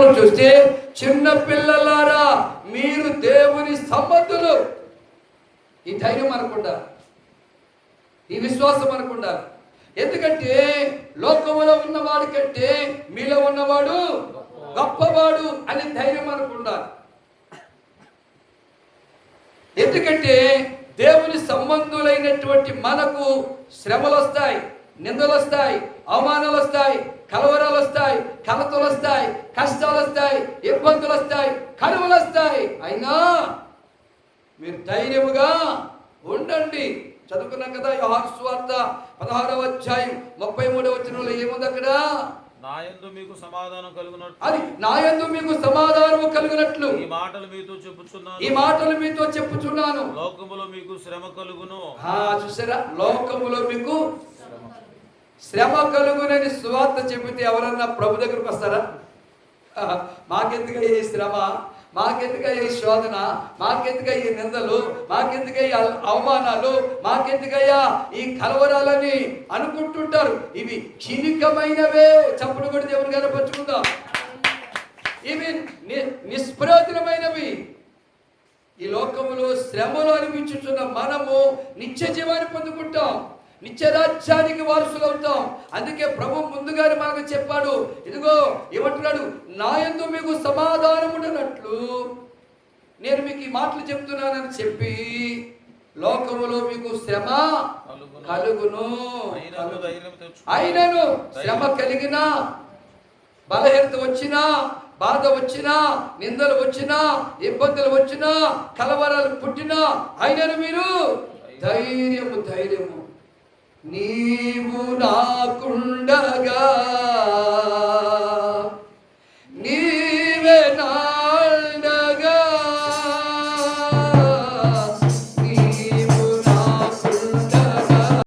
మనం చూస్తే, చిన్న పిల్లలారా మీరు దేవుని సంబంధులు. ఈ ధైర్యం మనకుండా, ఈ విశ్వాసం మనకుండా. ఎందుకంటే లోకములో ఉన్నవాడి కంటే మీలో ఉన్నవాడు గొప్పవాడు అనే ధైర్యం మనకుండా. ఎందుకంటే దేవుని సంబంధులైనటువంటి మనకు శ్రమలు వస్తాయి, నిందలు వస్తాయి, అవమానాలు వస్తాయి, కలవరాలు వస్తాయి, కలతలు వస్తాయి, కష్టాలు వస్తాయి, ఇబ్బందులు వస్తాయి, కరువులు వస్తాయి. అయినా మీరు ధైర్యముగా ఉండండి. చదువుకున్నాం కదా యోహాను సువార్త 16వ అధ్యాయం 33వ వచనంలో ఏముంది అక్కడ? నా యందు మీకు సమాధానం కలుగునట్లు, అది నా యందు మీకు సమాధానము కలుగునట్లు ఈ మాటలు మీతో చెప్పుచున్నాను, ఈ మాటలు మీతో చెప్పుచున్నాను. లోకములో మీకు శ్రమ కలుగును. చూసారా, లోకములో మీకు శ్రమ కలుగునని సువార్త చెబితే ఎవరన్నా ప్రభు దగ్గరకు వస్తారా? మాకెందుకయ్యా ఈ శ్రమ, మాకెందుకయ్యా ఈ శోధన, మాకెందుకయ్యా ఈ నిందలు, మాకెందుకయ్యా అవమానాలు, మాకెందుకయ్యా ఈ కలవరాలని అనుకుంటుంటారు. ఇవి క్షణికమైనవే. చప్పుడు కూడా దేవుని గారు పంచుకుందాం. ఇవి నిష్ప్రయోజనమైనవి. ఈ లోకములో శ్రమలు అనిపించుతున్న మనము నిత్య జీవాన్ని పొందుకుంటాం, నిత్య రాజ్యానికి వారసులు అవుతాం. అందుకే ప్రభు ముందుగానే మనకు చెప్పాడు, ఇదిగో ఏమంటున్నాడు, నా యందు మీకు సమాధానం ఉండనట్లు నేను మీకు ఈ మాటలు చెప్తున్నానని చెప్పి, లోకములో మీకు శ్రమ కలుగును. అయినను శ్రమ కలిగినా, బలహీనత వచ్చినా, బాధ వచ్చినా, నిందలు వచ్చినా, ఇబ్బందులు వచ్చినా, కలవరాలు పుట్టినా, అయినను మీరు ధైర్యము నీవు నాకుండగా, నీ